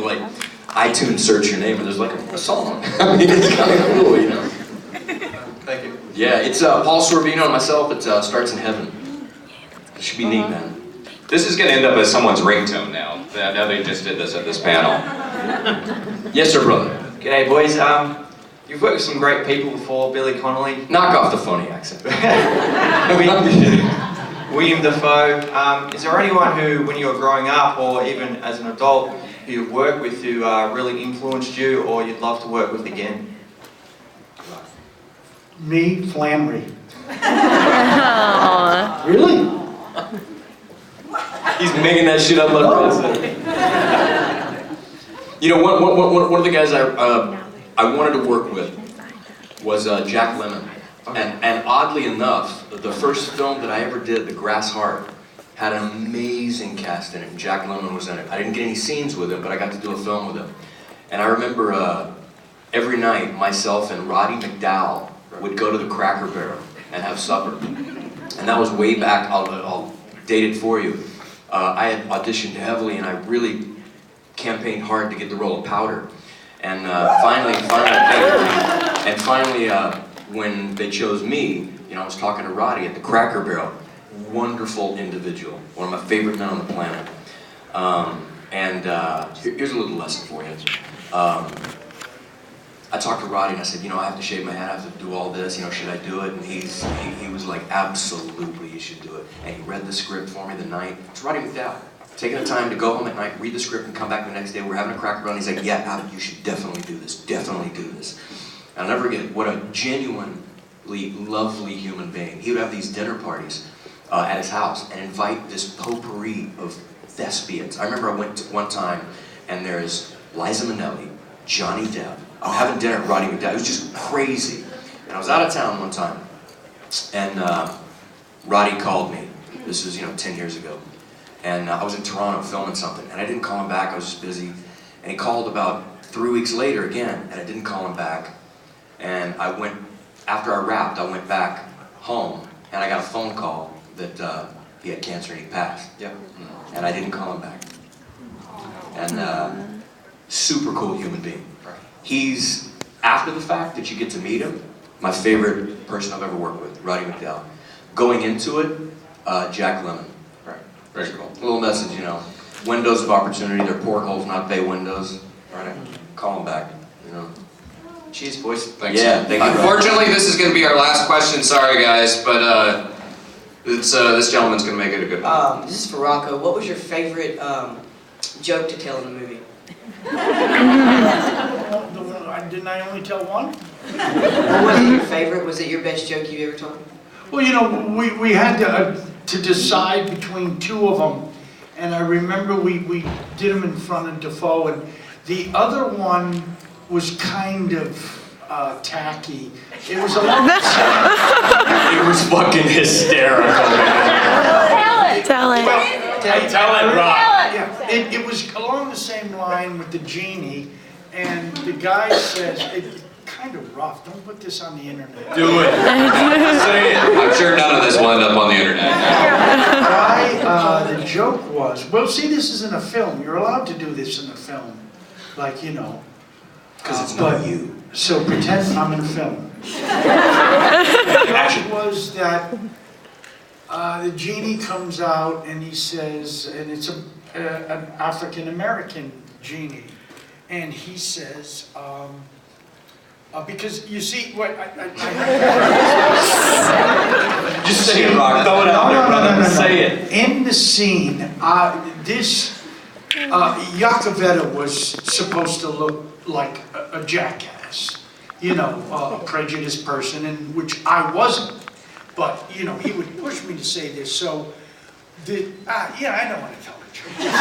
like iTunes search your name and there's like a song. I mean, it's kind of cool, you know. Thank you. Yeah, it's Paul Sorvino and myself. It starts in heaven. It should be neat, man. This is going to end up as someone's ringtone now. Now they just did this at this panel. Yes, sir, brother. G'day, boys. You've worked with some great people before, Billy Connolly. Knock off the phony accent. William Dafoe. Is there anyone who, when you were growing up or even as an adult, who you've worked with who really influenced you or you'd love to work with again? Me, Flannery. Really? He's making that shit up like this. You know, one of the guys I wanted to work with was Jack Lemmon. And oddly enough, the first film that I ever did, The Grass Heart, had an amazing cast in it, and Jack Lemmon was in it. I didn't get any scenes with him, but I got to do a film with him. And I remember every night, myself and Roddy McDowell would go to the Cracker Barrel and have supper. And that was way back, I'll date it for you. I had auditioned heavily and I really campaigned hard to get the role of Powder. And finally, when they chose me, you know, I was talking to Roddy at the Cracker Barrel. Wonderful individual, one of my favorite men on the planet. Here's a little lesson for you. I talked to Roddy and I said, you know, I have to shave my head, I have to do all this, you know, should I do it? And he was like, absolutely, you should do it. And he read the script for me the night. It's Roddy McDowell. Taking the time to go home at night, read the script, and come back the next day. We're having a Cracker Barrel, and he's like, yeah, you should definitely do this, definitely do this. And I'll never forget what a genuinely lovely human being. He would have these dinner parties at his house and invite this potpourri of thespians. I remember I went one time, and there's Liza Minnelli, Johnny Depp. I'm having dinner at Roddy McDowell. It was just crazy. And I was out of town one time, and Roddy called me. This was, 10 years ago. And I was in Toronto filming something, and I didn't call him back, I was just busy. And he called about 3 weeks later again, and I didn't call him back. And after I wrapped, I went back home, and I got a phone call that he had cancer and he passed. Yeah. And I didn't call him back. And super cool human being. He's, after the fact that you get to meet him, my favorite person I've ever worked with, Roddy McDowell. Going into it, Jack Lemmon. Right. Very cool. A little message, windows of opportunity, they're portholes, not bay windows. Right. Call them back, Cheers, boys. Thanks. Yeah, thank you. Unfortunately, this is going to be our last question. Sorry, guys, but this gentleman's going to make it a good one. This is for Rocco. What was your favorite joke to tell in the movie? Didn't I only tell one? What was it your favorite? Was it your best joke you ever told? Well, we had to decide between two of them, and I remember we did them in front of Dafoe, and the other one was kind of tacky. It was along the same. It was fucking hysterical, man. Tell it. Tell it, Rob. Yeah, it was along the same line with the genie, and the guy says, it's kind of rough, don't put this on the internet. Do it. Say it. I'm sure none of this will end up on the internet. The joke was, well, see, this isn't a film. You're allowed to do this in a film. Like, Because it's not you. So pretend I'm in a film. The joke was that the genie comes out and he says, and it's an African-American genie, and he says, because you see what Just say it, Rock. Throw it out there. No. Say it. In the scene, Yakavetta was supposed to look like a jackass, a prejudiced person, and which I wasn't. But he would push me to say this. So, I don't want to tell the truth. Do it.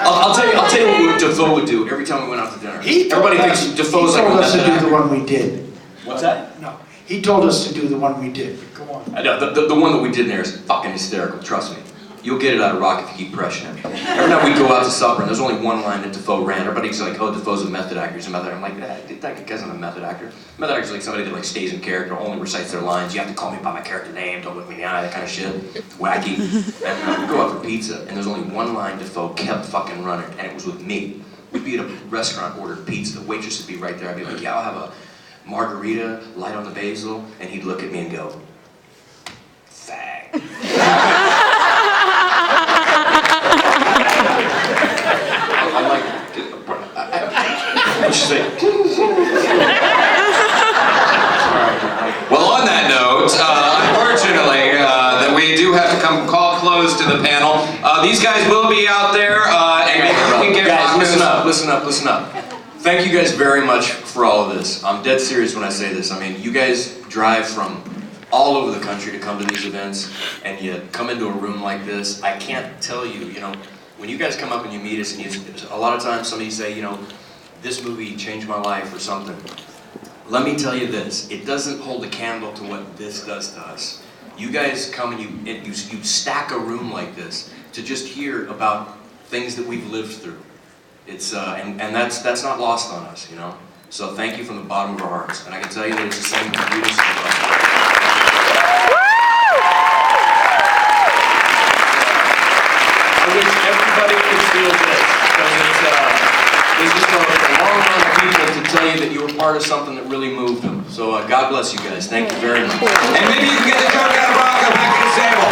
I'll tell you what Dafoe would do every time we went out to dinner. Everybody thinks Dafoe's like He told us to do actor. the one we did. What's that? No, he told us to do the one we did. Go on. I know, the one that we did in there is fucking hysterical, trust me. You'll get it out of rock if you keep pressing it. Every night we'd go out to supper, and there's only one line that Defoe ran. Everybody's like, oh, Defoe's a method actor. He's a method actor. I'm like, that guy's not a method actor. Method actor's like somebody that like stays in character, only recites their lines. You have to call me by my character name, don't look me in the eye, that kind of shit. Wacky. And we'd go out for pizza, and there's only one line Defoe kept fucking running, and it was with me. We'd be at a restaurant, order pizza, the waitress would be right there. I'd be like, yeah, I'll have a margarita, light on the basil, and he'd look at me and go, fag. I'm like, and she's like, Well, on that note, unfortunately, that we do have to call close to the panel. These guys will be out there, and maybe we can get guys, listen up. Thank you guys very much for all of this. I'm dead serious when I say this. I mean, you guys drive from all over the country to come to these events, and you come into a room like this. I can't tell you, you know, when you guys come up and you meet us, and a lot of times somebody say, you know, this movie changed my life or something. Let me tell you this, it doesn't hold a candle to what this does to us. You guys come and you stack a room like this to just hear about things that we've lived through. It's and that's not lost on us, you know. So thank you from the bottom of our hearts, and I can tell you that it's the same with you. I wish everybody could feel this, because it's just a long run of people to tell you that you were part of something that really moved them. So God bless you guys. Thank you very much. And maybe you can get the joke out of Bronco back to the table.